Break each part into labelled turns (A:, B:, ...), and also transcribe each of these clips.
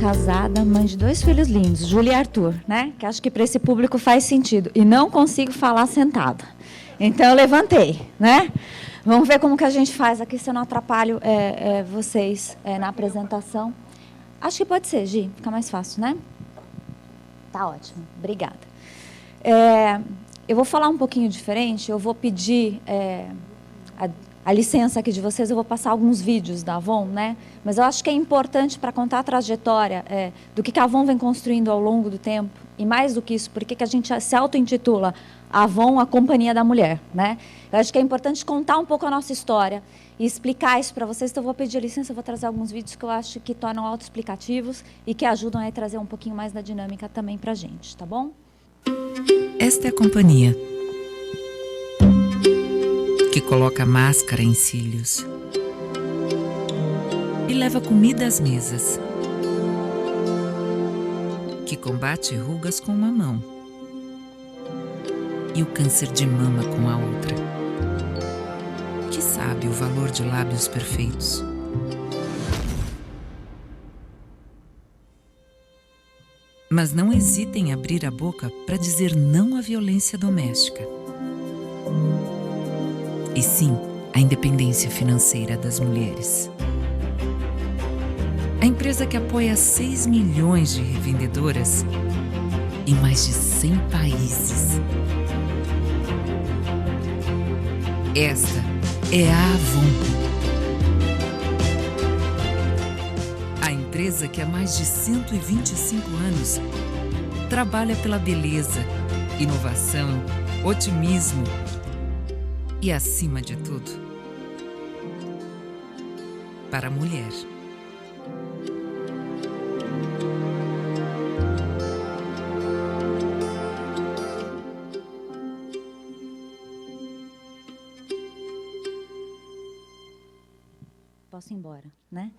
A: casada, mãe de 2 filhos lindos, Júlia e Arthur, né? Que acho que para esse público faz sentido. E não consigo falar sentada. Então, eu levantei, né? Vamos ver como que a gente faz aqui, se eu não atrapalho vocês na apresentação. Acho que pode ser, Gi, fica mais fácil, né? Tá ótimo, obrigada. Eu vou falar um pouquinho diferente, eu vou pedir a licença aqui de vocês, eu vou passar alguns vídeos da Avon, né? Mas eu acho que é importante para contar a trajetória do que a Avon vem construindo ao longo do tempo, e mais do que isso, porque que a gente se auto-intitula Avon, a Companhia da Mulher, né? Eu acho que é importante contar um pouco a nossa história e explicar isso para vocês, então eu vou pedir licença, eu vou trazer alguns vídeos que eu acho que tornam autoexplicativos e que ajudam a trazer um pouquinho mais da dinâmica também para a gente, tá bom?
B: Esta é a companhia que coloca máscara em cílios e leva comida às mesas, que combate rugas com uma mão e o câncer de mama com a outra, que sabe o valor de lábios perfeitos. Mas não hesita em abrir a boca para dizer não à violência doméstica. E sim, à independência financeira das mulheres. A empresa que apoia 6 milhões de revendedoras em mais de 100 países. Esta é a Avon. A empresa que há mais de 125 anos trabalha pela beleza, inovação, otimismo e, acima de tudo, para a mulher.
A: Posso ir embora, né?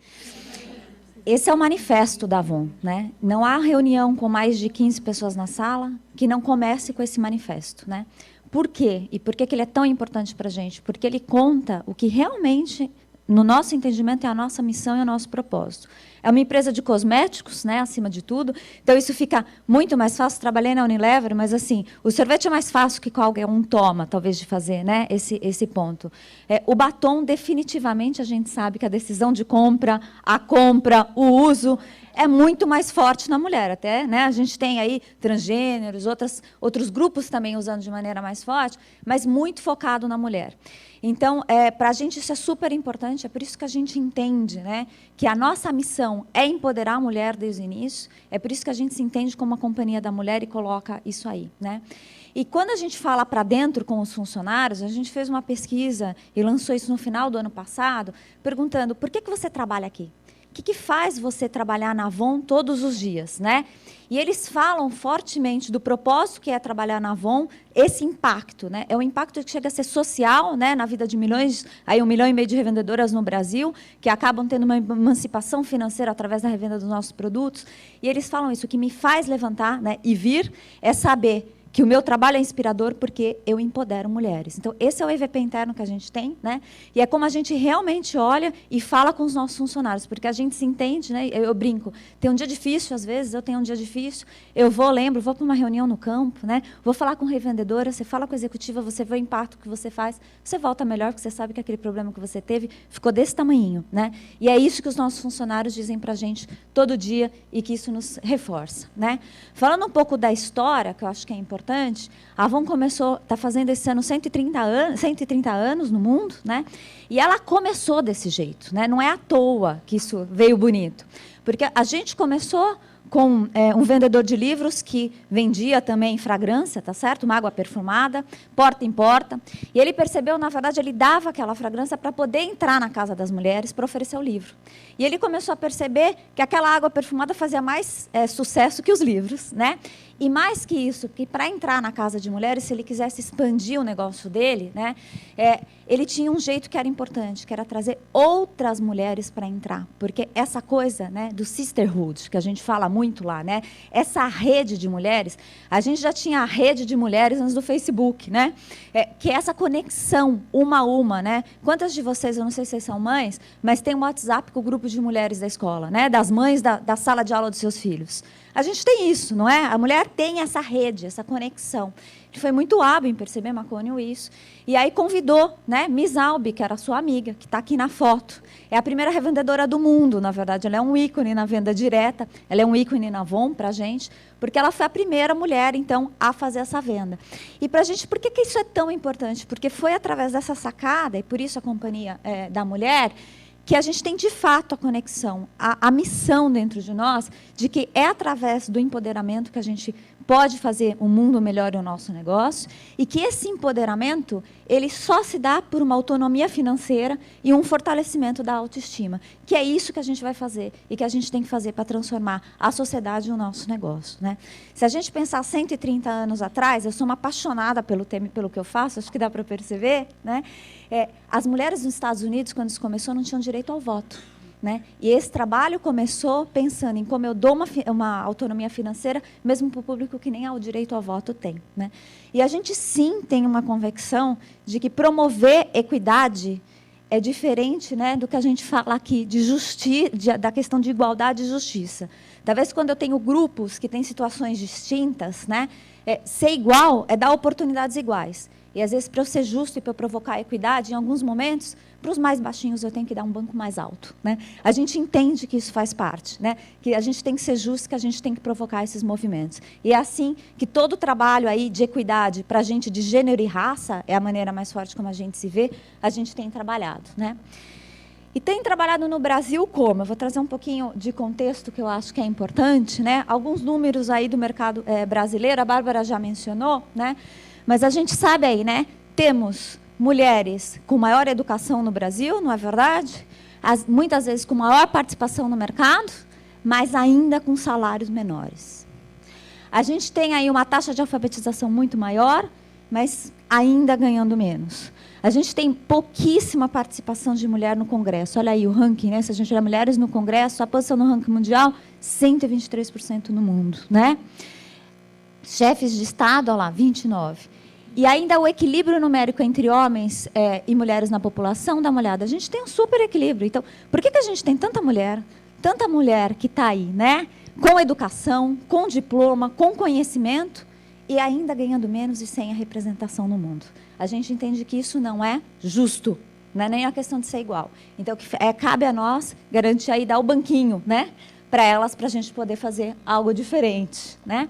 A: Esse é o manifesto da Avon, né? Não há reunião com mais de 15 pessoas na sala que não comece com esse manifesto, né? Por quê? E por que ele é tão importante para a gente? Porque ele conta o que realmente, no nosso entendimento, é a nossa missão e o nosso propósito. É uma empresa de cosméticos, né, acima de tudo, então isso fica muito mais fácil. Trabalhei na Unilever, mas assim, o sorvete é mais fácil que qualquer um toma, talvez, de fazer, né, esse ponto. O batom, definitivamente, a gente sabe que a decisão de compra, a compra, o uso, é muito mais forte na mulher, até, né? A gente tem aí transgêneros, outros grupos também usando de maneira mais forte, mas muito focado na mulher. Então, para a gente isso é super importante, é por isso que a gente entende, né, que a nossa missão é empoderar a mulher desde o início, é por isso que a gente se entende como a companhia da mulher e coloca isso aí, né? E quando a gente fala para dentro com os funcionários, a gente fez uma pesquisa e lançou isso no final do ano passado, perguntando: por que você trabalha aqui? O que faz você trabalhar na Avon todos os dias, né? E eles falam fortemente do propósito que é trabalhar na Avon, esse impacto, né? É um impacto que chega a ser social, né, na vida de milhões, aí 1,5 milhão de revendedoras no Brasil, que acabam tendo uma emancipação financeira através da revenda dos nossos produtos. E eles falam isso: o que me faz levantar, né, e vir é saber que o meu trabalho é inspirador porque eu empodero mulheres. Então, esse é o EVP interno que a gente tem, né? E é como a gente realmente olha e fala com os nossos funcionários, porque a gente se entende, né? Eu brinco, tem um dia difícil, às vezes, eu tenho um dia difícil, eu vou para uma reunião no campo, né? Vou falar com revendedora, você fala com a executiva, você vê o impacto que você faz, você volta melhor, porque você sabe que aquele problema que você teve ficou desse tamanhinho, né? E é isso que os nossos funcionários dizem para a gente todo dia e que isso nos reforça, né? Falando um pouco da história, que eu acho que é importante, a Avon está fazendo esse ano 130 anos no mundo, né? E ela começou desse jeito, né? Não é à toa que isso veio bonito, porque a gente começou com um vendedor de livros que vendia também fragrância, tá certo? Uma água perfumada, porta em porta. E ele percebeu, na verdade, ele dava aquela fragrância para poder entrar na casa das mulheres para oferecer o livro. E ele começou a perceber que aquela água perfumada fazia mais sucesso que os livros, né? E mais que isso, porque para entrar na casa de mulheres, se ele quisesse expandir o negócio dele, né, ele tinha um jeito que era importante, que era trazer outras mulheres para entrar. Porque essa coisa, né, do sisterhood, que a gente fala muito lá, né? Essa rede de mulheres, a gente já tinha a rede de mulheres antes do Facebook, né? Que é essa conexão uma a uma, né? Quantas de vocês, eu não sei se vocês são mães, mas tem um WhatsApp com o grupo de mulheres da escola, né? Das mães da sala de aula dos seus filhos. A gente tem isso, não é? A mulher tem essa rede, essa conexão. Ele foi muito hábil em perceber, Macônio, isso. E aí convidou, né, Miss Albi, que era sua amiga, que está aqui na foto. É a primeira revendedora do mundo, na verdade. Ela é um ícone na venda direta. Ela é um ícone na Avon para a gente, porque ela foi a primeira mulher, então, a fazer essa venda. E para a gente, por que isso é tão importante? Porque foi através dessa sacada, e por isso a Companhia da Mulher, que a gente tem, de fato, a conexão, a missão dentro de nós, de que é através do empoderamento que a gente pode fazer um mundo melhor e o nosso negócio, e que esse empoderamento ele só se dá por uma autonomia financeira e um fortalecimento da autoestima, que é isso que a gente vai fazer e que a gente tem que fazer para transformar a sociedade e o nosso negócio, né? Se a gente pensar 130 anos atrás, eu sou uma apaixonada pelo tema e pelo que eu faço, acho que dá para perceber, né? As mulheres nos Estados Unidos, quando isso começou, não tinham direito ao voto, né? E esse trabalho começou pensando em como eu dou uma autonomia financeira, mesmo para o público que nem o direito ao voto tem, né? E a gente, sim, tem uma convicção de que promover equidade é diferente, né, do que a gente fala aqui da questão de igualdade e justiça. Talvez quando eu tenho grupos que têm situações distintas, né, ser igual é dar oportunidades iguais. E, às vezes, para eu ser justo e para eu provocar equidade, em alguns momentos, para os mais baixinhos, eu tenho que dar um banco mais alto, né? A gente entende que isso faz parte, né? Que a gente tem que ser justo, que a gente tem que provocar esses movimentos. E é assim que todo o trabalho aí de equidade para a gente de gênero e raça, é a maneira mais forte como a gente se vê, a gente tem trabalhado, né? E tem trabalhado no Brasil como? Eu vou trazer um pouquinho de contexto que eu acho que é importante, né? Alguns números aí do mercado brasileiro, a Bárbara já mencionou, né? Mas a gente sabe aí, né? Temos mulheres com maior educação no Brasil, não é verdade? Muitas vezes com maior participação no mercado, mas ainda com salários menores. A gente tem aí uma taxa de alfabetização muito maior, mas ainda ganhando menos. A gente tem pouquíssima participação de mulher no Congresso. Olha aí o ranking, né? Se a gente olhar mulheres no Congresso, a posição no ranking mundial, 123% no mundo, né? Chefes de Estado, olha lá, 29%. E ainda o equilíbrio numérico entre homens e mulheres na população, dá uma olhada. A gente tem um super equilíbrio. Então, por que a gente tem tanta mulher que está aí, né? Com educação, com diploma, com conhecimento, e ainda ganhando menos e sem a representação no mundo? A gente entende que isso não é justo, não é nem a questão de ser igual. Então, cabe a nós garantir aí, dar o banquinho, né? Para elas, para a gente poder fazer algo diferente, né?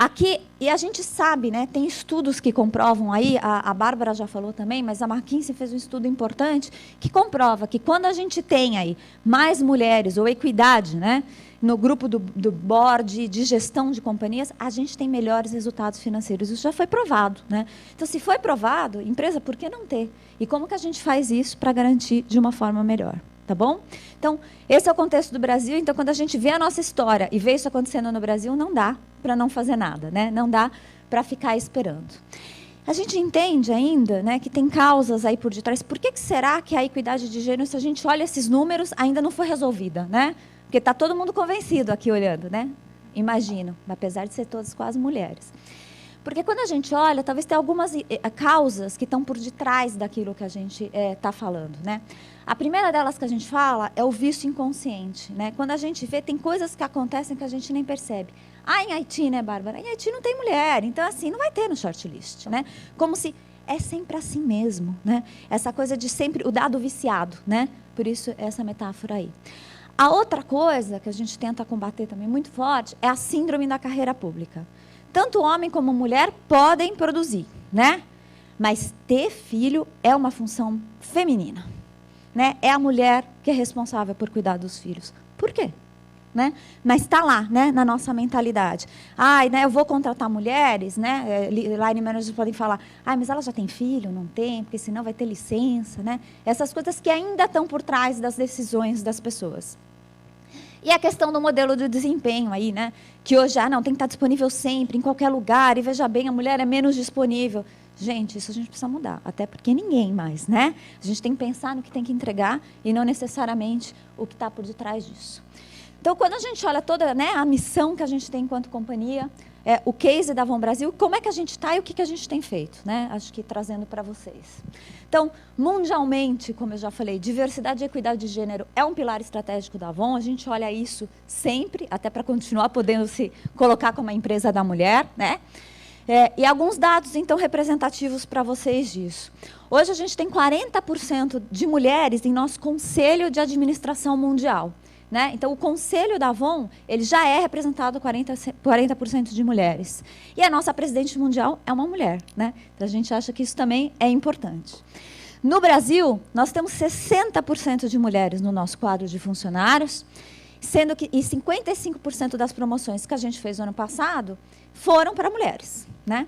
A: Aqui, e a gente sabe, né, tem estudos que comprovam aí, a Bárbara já falou também, mas a McKinsey fez um estudo importante que comprova que quando a gente tem aí mais mulheres, ou equidade, né, no grupo do board de gestão de companhias, a gente tem melhores resultados financeiros. Isso já foi provado, né? Então, se foi provado, empresa, por que não ter? E como que a gente faz isso para garantir de uma forma melhor? Tá bom? Então, esse é o contexto do Brasil. Então, quando a gente vê a nossa história e vê isso acontecendo no Brasil, não dá para não fazer nada, né? Não dá para ficar esperando. A gente entende ainda, né, que tem causas aí por detrás. Por que será que a equidade de gênero, se a gente olha esses números, ainda não foi resolvida, né? Porque está todo mundo convencido aqui olhando, né? Imagino, apesar de ser todas quase mulheres. Porque quando a gente olha, talvez tenha algumas causas que estão por detrás daquilo que a gente está falando, né? A primeira delas que a gente fala é o vício inconsciente, né? Quando a gente vê, tem coisas que acontecem que a gente nem percebe. Em Haiti, né, Bárbara? Em Haiti não tem mulher, então, assim, não vai ter no shortlist, né? Como se é sempre assim mesmo, né? Essa coisa de sempre o dado viciado, né? Por isso, essa metáfora aí. A outra coisa que a gente tenta combater também muito forte é a síndrome da carreira pública. Tanto homem como mulher podem produzir, né? Mas ter filho é uma função feminina, né? É a mulher que é responsável por cuidar dos filhos. Por quê? Né? Mas está lá, né, na nossa mentalidade. Né, eu vou contratar mulheres, né? Line managers podem falar, mas ela já tem filho? Não tem, porque senão vai ter licença, né? Essas coisas que ainda estão por trás das decisões das pessoas. E a questão do modelo de desempenho aí, né? Que hoje não tem que estar disponível sempre, em qualquer lugar, e veja bem, a mulher é menos disponível. Gente, isso a gente precisa mudar, até porque ninguém mais, né? A gente tem que pensar no que tem que entregar e não necessariamente o que está por detrás disso. Então, quando a gente olha toda, né, a missão que a gente tem enquanto companhia, o case da Avon Brasil, como é que a gente está e o que a gente tem feito, né? Acho que trazendo para vocês. Então, mundialmente, como eu já falei, diversidade e equidade de gênero é um pilar estratégico da Avon. A gente olha isso sempre, até para continuar podendo se colocar como a empresa da mulher, né? E alguns dados, então, representativos para vocês disso. Hoje, a gente tem 40% de mulheres em nosso Conselho de Administração Mundial. Né? Então, o Conselho da Avon, ele já é representado 40% de mulheres. E a nossa presidente mundial é uma mulher. Né? Então, a gente acha que isso também é importante. No Brasil, nós temos 60% de mulheres no nosso quadro de funcionários, sendo que 55% das promoções que a gente fez no ano passado foram para mulheres. Né?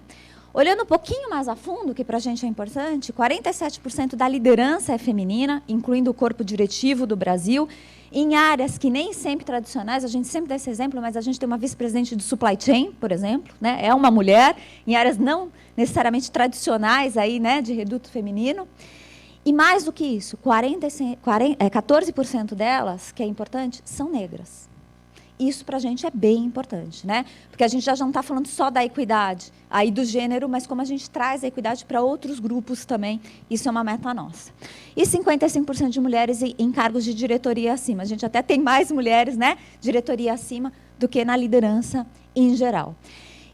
A: Olhando um pouquinho mais a fundo, que para a gente é importante, 47% da liderança é feminina, incluindo o corpo diretivo do Brasil, em áreas que nem sempre tradicionais, a gente sempre dá esse exemplo, mas a gente tem uma vice-presidente de supply chain, por exemplo, né, é uma mulher, em áreas não necessariamente tradicionais, aí, né, de reduto feminino. E mais do que isso, 14% delas, que é importante, são negras. Isso para a gente é bem importante, né? Porque a gente já não está falando só da equidade, aí do gênero, mas como a gente traz a equidade para outros grupos também, isso é uma meta nossa. E 55% de mulheres em cargos de diretoria acima. A gente até tem mais mulheres, né, diretoria acima, do que na liderança em geral.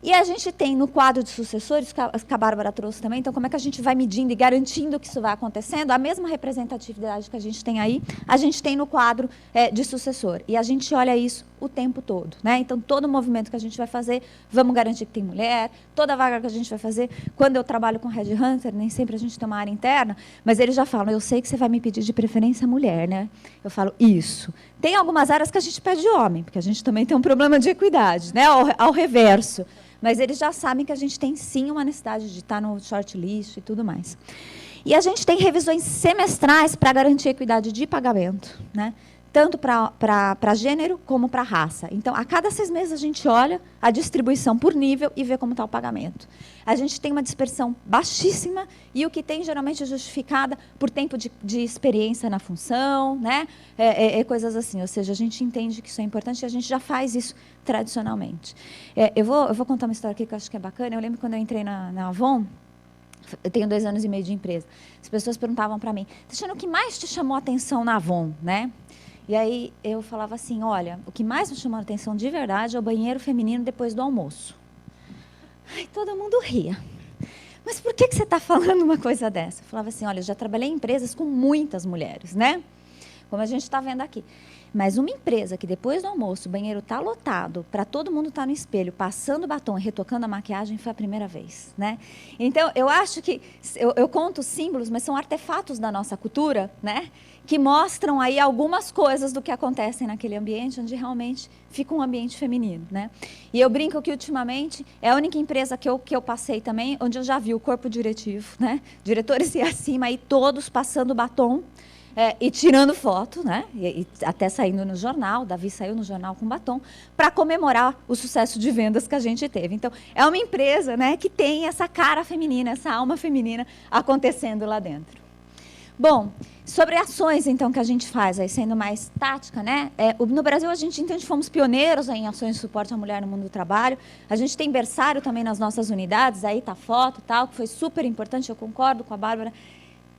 A: E a gente tem no quadro de sucessores, que a Bárbara trouxe também, então como é que a gente vai medindo e garantindo que isso vai acontecendo? A mesma representatividade que a gente tem aí, a gente tem no quadro de sucessor. E a gente olha isso o tempo todo. Né? Então, todo movimento que a gente vai fazer, vamos garantir que tem mulher, toda vaga que a gente vai fazer. Quando eu trabalho com Red Hunter, nem sempre a gente tem uma área interna, mas eles já falam, eu sei que você vai me pedir de preferência mulher. Né? Eu falo, isso. Tem algumas áreas que a gente pede homem, porque a gente também tem um problema de equidade, né? ao reverso. Mas eles já sabem que a gente tem, sim, uma necessidade de estar no shortlist e tudo mais. E a gente tem revisões semestrais para garantir a equidade de pagamento, né? Tanto para gênero como para raça. Então, a cada 6 meses, a gente olha a distribuição por nível e vê como está o pagamento. A gente tem uma dispersão baixíssima e o que tem, geralmente, é justificada por tempo de experiência na função, né? Coisas assim. Ou seja, a gente entende que isso é importante e a gente já faz isso tradicionalmente. Eu vou contar uma história aqui que eu acho que é bacana. Eu lembro quando eu entrei na Avon, eu tenho 2 anos e meio de empresa. As pessoas perguntavam para mim, Tatiana, o que mais te chamou a atenção na Avon, né? E aí eu falava assim, olha, o que mais me chamou a atenção de verdade é o banheiro feminino depois do almoço. Ai, todo mundo ria. Mas por que você está falando uma coisa dessa? Eu falava assim, olha, eu já trabalhei em empresas com muitas mulheres, né? Como a gente está vendo aqui. Mas uma empresa que depois do almoço o banheiro está lotado, para todo mundo estar no espelho, passando batom e retocando a maquiagem, foi a primeira vez. Né? Então, eu acho que, eu conto símbolos, mas são artefatos da nossa cultura, né? Que mostram aí algumas coisas do que acontecem naquele ambiente, onde realmente fica um ambiente feminino. Né? E eu brinco que, ultimamente, é a única empresa que eu passei também, onde eu já vi o corpo diretivo, né? Diretores e acima, aí todos passando batom, e tirando foto, né? E até saindo no jornal, Davi saiu no jornal com batom, para comemorar o sucesso de vendas que a gente teve. Então, é uma empresa, né, que tem essa cara feminina, essa alma feminina acontecendo lá dentro. Bom, sobre ações, então, que a gente faz, aí, sendo mais tática, né? No Brasil, a gente entende que fomos pioneiros em ações de suporte à mulher no mundo do trabalho. A gente tem berçário também nas nossas unidades, aí está a foto, tal, que foi super importante, eu concordo com a Bárbara.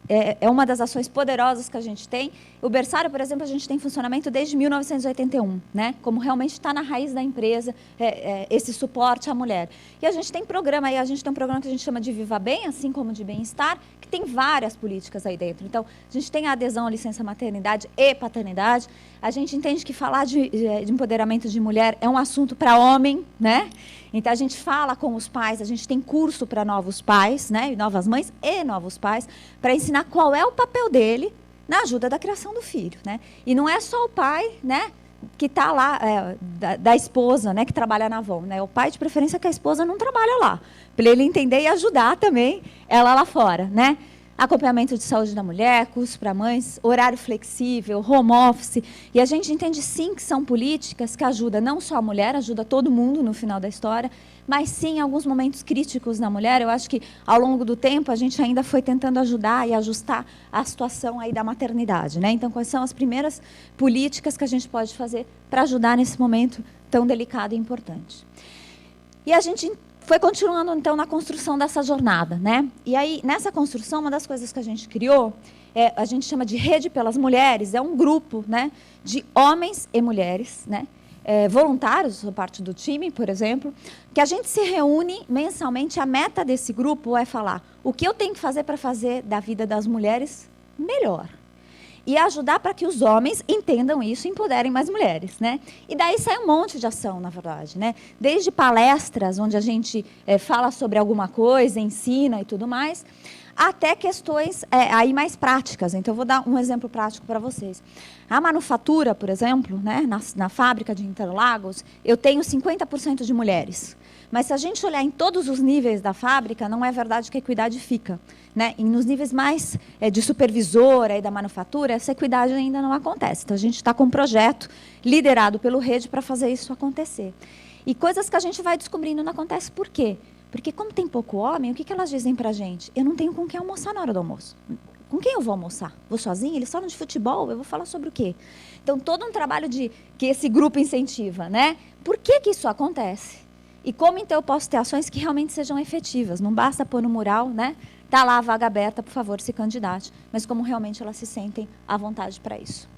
A: É uma das ações poderosas que a gente tem. O berçário, por exemplo, a gente tem em funcionamento desde 1981, né? Como realmente está na raiz da empresa, esse suporte à mulher. E a gente tem programa aí, a gente tem um programa que a gente chama de Viva Bem, assim como de Bem-Estar, que tem várias políticas aí dentro. Então, a gente tem a adesão à licença maternidade e paternidade. A gente entende que falar de empoderamento de mulher é um assunto para homem, né? Então, a gente fala com os pais, a gente tem curso para novos pais, né? Novas mães e novos pais, para ensinar qual é o papel dele na ajuda da criação do filho, né? E não é só o pai, né, que está lá, da esposa, né, que trabalha na Avon, né? O pai, de preferência, que a esposa não trabalha lá, para ele entender e ajudar também ela lá fora, né? acompanhamento de saúde da mulher, curso para mães, horário flexível, home office. E a gente entende, sim, que são políticas que ajudam não só a mulher, ajuda todo mundo no final da história, mas, sim, em alguns momentos críticos na mulher. Eu acho que, ao longo do tempo, a gente ainda foi tentando ajudar e ajustar a situação aí da maternidade, né? Então, quais são as primeiras políticas que a gente pode fazer para ajudar nesse momento tão delicado e importante? E a gente foi continuando, então, na construção dessa jornada, né? E aí, nessa construção, uma das coisas que a gente criou, a gente chama de Rede pelas Mulheres, é um grupo, né, de homens e mulheres, né, voluntários, sou parte do time, por exemplo, que a gente se reúne mensalmente. A meta desse grupo é falar o que eu tenho que fazer para fazer da vida das mulheres melhor. E ajudar para que os homens entendam isso e empoderem mais mulheres, né? E daí sai um monte de ação, na verdade, né? Desde palestras, onde a gente fala sobre alguma coisa, ensina e tudo mais, até questões aí mais práticas. Então, eu vou dar um exemplo prático para vocês. A manufatura, por exemplo, né, na fábrica de Interlagos, eu tenho 50% de mulheres. Mas, se a gente olhar em todos os níveis da fábrica, não é verdade que a equidade fica, né? E nos níveis mais de supervisora e da manufatura, essa equidade ainda não acontece. Então, a gente está com um projeto liderado pelo Rede para fazer isso acontecer. E coisas que a gente vai descobrindo não acontecem por quê? Porque, como tem pouco homem, o que elas dizem para a gente? Eu não tenho com quem almoçar na hora do almoço. Com quem eu vou almoçar? Vou sozinha? Eles falam de futebol, eu vou falar sobre o quê? Então, todo um trabalho que esse grupo incentiva, né? Por que isso acontece? E como, então, eu posso ter ações que realmente sejam efetivas? Não basta pôr no mural, né? Está lá a vaga aberta, por favor, se candidate. Mas como realmente elas se sentem à vontade para isso.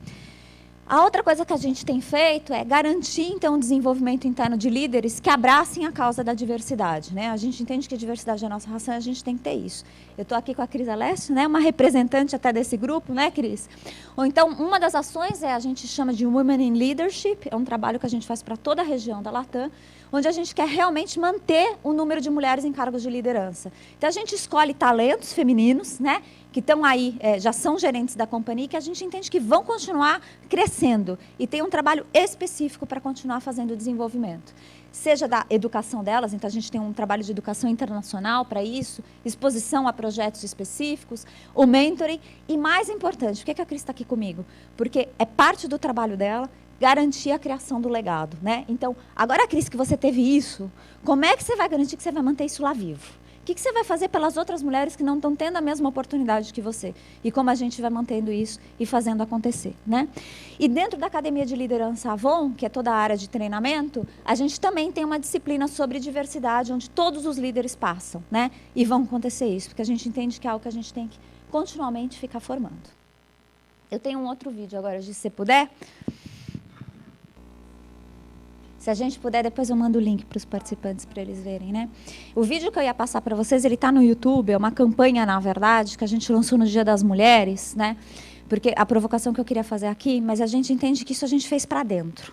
A: A outra coisa que a gente tem feito é garantir, então, o desenvolvimento interno de líderes que abracem a causa da diversidade, né? A gente entende que a diversidade é a nossa ração e a gente tem que ter isso. Eu estou aqui com a Cris Alessio, né? Uma representante até desse grupo, né, Cris? Ou então, uma das ações a gente chama de Women in Leadership, é um trabalho que a gente faz para toda a região da Latam, onde a gente quer realmente manter o número de mulheres em cargos de liderança. Então, a gente escolhe talentos femininos, né, que estão aí, já são gerentes da companhia, que a gente entende que vão continuar crescendo. E tem um trabalho específico para continuar fazendo o desenvolvimento. Seja da educação delas, então a gente tem um trabalho de educação internacional para isso, exposição a projetos específicos, o mentoring, e mais importante, por que a Cris está aqui comigo? Porque é parte do trabalho dela garantir a criação do legado, né? Então, agora, Cris, que você teve isso, como é que você vai garantir que você vai manter isso lá vivo? O que você vai fazer pelas outras mulheres que não estão tendo a mesma oportunidade que você? E como a gente vai mantendo isso e fazendo acontecer, né? E dentro da Academia de Liderança Avon, que é toda a área de treinamento, a gente também tem uma disciplina sobre diversidade, onde todos os líderes passam, né? E vão acontecer isso, porque a gente entende que é algo que a gente tem que continuamente ficar formando. Eu tenho um outro vídeo agora, se você puder. Se a gente puder, depois eu mando o link para os participantes para eles verem, né? O vídeo que eu ia passar para vocês, ele está no YouTube, é uma campanha, na verdade, que a gente lançou no Dia das Mulheres, né? Porque a provocação que eu queria fazer aqui, mas a gente entende que isso a gente fez para dentro.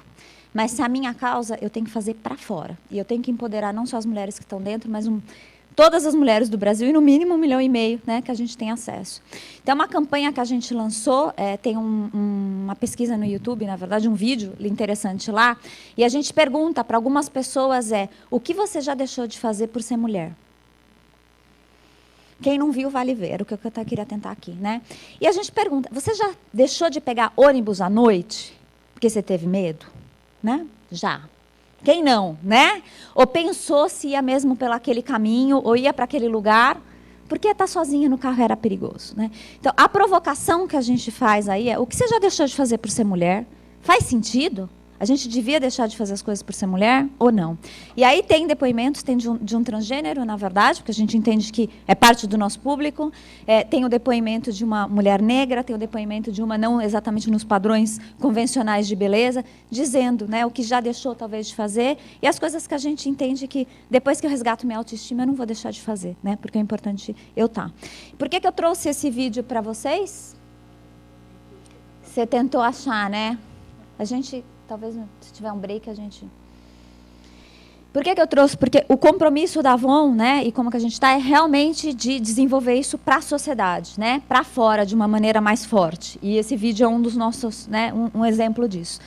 A: Mas se a minha causa, eu tenho que fazer para fora. E eu tenho que empoderar não só as mulheres que estão dentro, mas todas as mulheres do Brasil, e no mínimo 1,5 milhão, né, que a gente tem acesso. Então, uma campanha que a gente lançou, tem uma pesquisa no YouTube, na verdade, um vídeo interessante lá, e a gente pergunta para algumas pessoas, o que você já deixou de fazer por ser mulher? Quem não viu, vale ver, o que eu queria tentar aqui, né? E a gente pergunta, você já deixou de pegar ônibus à noite porque você teve medo? Né? Já. Quem não, né? Ou pensou se ia mesmo pelo aquele caminho, ou ia para aquele lugar, porque estar sozinha no carro era perigoso, né? Então, a provocação que a gente faz aí é, o que você já deixou de fazer por ser mulher? Faz sentido? A gente devia deixar de fazer as coisas por ser mulher ou não? E aí tem depoimentos, tem de um transgênero, na verdade, porque a gente entende que é parte do nosso público, tem o depoimento de uma mulher negra, tem o depoimento de uma não exatamente nos padrões convencionais de beleza, dizendo, né, o que já deixou talvez de fazer, e as coisas que a gente entende que depois que eu resgato minha autoestima, eu não vou deixar de fazer, né, porque é importante eu estar. Por que eu trouxe esse vídeo para vocês? Você tentou achar, né? A gente... Talvez, se tiver um break, a gente... Por que eu trouxe? Porque o compromisso da Avon, né, e como que a gente está, é realmente de desenvolver isso para a sociedade, né, para fora, de uma maneira mais forte. E esse vídeo é um dos nossos, né, um exemplo disso.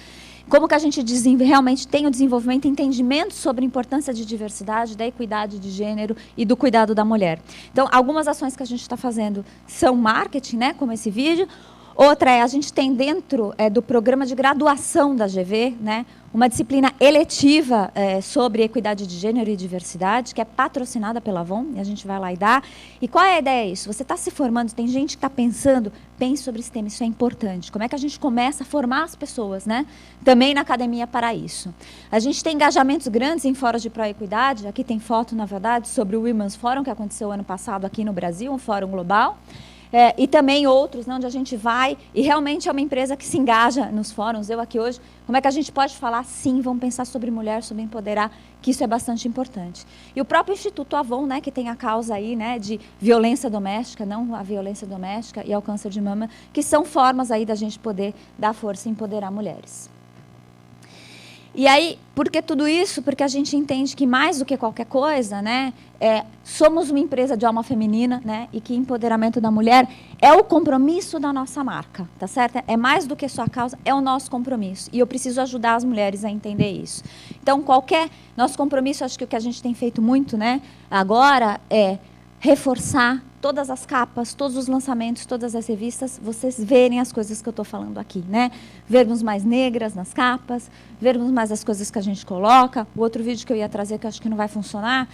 A: Como que a gente realmente tem o desenvolvimento e entendimento sobre a importância de diversidade, da equidade de gênero e do cuidado da mulher. Então, algumas ações que a gente está fazendo são marketing, né, como esse vídeo. Outra é, a gente tem dentro do programa de graduação da GV, né, uma disciplina eletiva sobre equidade de gênero e diversidade, que é patrocinada pela Avon, e a gente vai lá e dá. E qual é a ideia disso? Você está se formando, tem gente que está pensando, pense sobre esse tema, isso é importante. Como é que a gente começa a formar as pessoas, né? Também na academia para isso. A gente tem engajamentos grandes em fóruns de pró-equidade, aqui tem foto, na verdade, sobre o Women's Forum, que aconteceu ano passado aqui no Brasil, um fórum global. E também outros, né, onde a gente vai, e realmente é uma empresa que se engaja nos fóruns. Eu aqui hoje, como é que a gente pode falar? Sim, vamos pensar sobre mulher, sobre empoderar, que isso é bastante importante. E o próprio Instituto Avon, né, que tem a causa aí, né, de violência doméstica, não a violência doméstica e ao câncer de mama, que são formas aí da gente poder dar força e empoderar mulheres. E aí, por que tudo isso? Porque a gente entende que mais do que qualquer coisa, né, somos uma empresa de alma feminina, né, e que empoderamento da mulher é o compromisso da nossa marca, tá certo? É mais do que só a causa, é o nosso compromisso. E eu preciso ajudar as mulheres a entender isso. Então, nosso compromisso, acho que o que a gente tem feito muito, né, agora é reforçar todas as capas, todos os lançamentos, todas as revistas, vocês verem as coisas que eu estou falando aqui, né? Vermos mais negras nas capas, vermos mais as coisas que a gente coloca. O outro vídeo que eu ia trazer, que eu acho que não vai funcionar,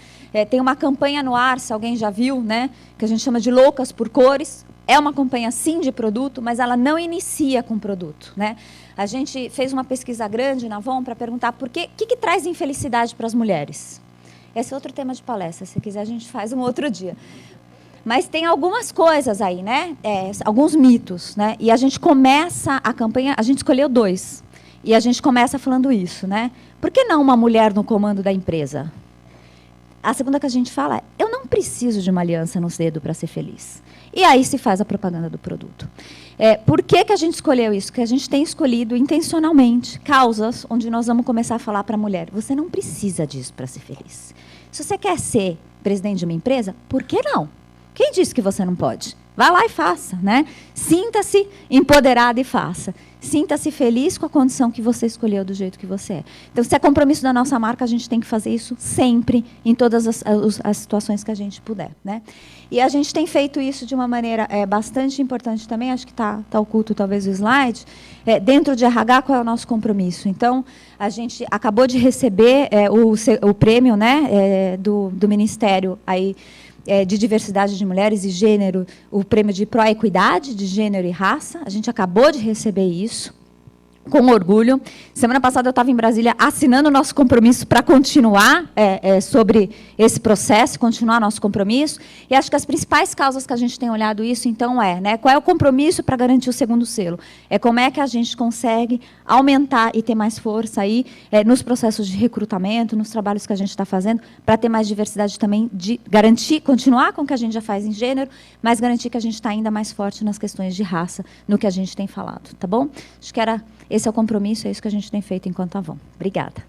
A: tem uma campanha no ar, se alguém já viu, né? Que a gente chama de Loucas por Cores. É uma campanha, sim, de produto, mas ela não inicia com produto, né? A gente fez uma pesquisa grande na Avon para perguntar o que traz infelicidade para as mulheres. Esse é outro tema de palestra, se quiser a gente faz um outro dia. Mas tem algumas coisas aí, né? Alguns mitos, né? E a gente começa a campanha, a gente escolheu 2. E a gente começa falando isso, né? Por que não uma mulher no comando da empresa? A segunda que a gente fala é, eu não preciso de uma aliança no dedo para ser feliz. E aí se faz a propaganda do produto. Por que a gente escolheu isso? Porque a gente tem escolhido intencionalmente causas onde nós vamos começar a falar para a mulher, você não precisa disso para ser feliz. Se você quer ser presidente de uma empresa, por que não? Quem disse que você não pode? Vá lá e faça, né? Sinta-se empoderada e faça. Sinta-se feliz com a condição que você escolheu do jeito que você é. Então, se é compromisso da nossa marca, a gente tem que fazer isso sempre, em todas as situações que a gente puder, né? E a gente tem feito isso de uma maneira bastante importante também, acho que está oculto talvez o slide, dentro de RH, qual é o nosso compromisso? Então, a gente acabou de receber o prêmio, né, do Ministério aí, de diversidade de mulheres e gênero, o prêmio de pró-equidade de gênero e raça. A gente acabou de receber isso, com orgulho. Semana passada eu estava em Brasília assinando o nosso compromisso para continuar sobre esse processo, continuar nosso compromisso. E acho que as principais causas que a gente tem olhado isso, então, né, qual é o compromisso para garantir o segundo selo? Como é que a gente consegue aumentar e ter mais força aí nos processos de recrutamento, nos trabalhos que a gente está fazendo, para ter mais diversidade também, de garantir, continuar com o que a gente já faz em gênero, mas garantir que a gente está ainda mais forte nas questões de raça, no que a gente tem falado, tá bom? Acho que esse é o compromisso, é isso que a gente tem feito enquanto Avon. Obrigada.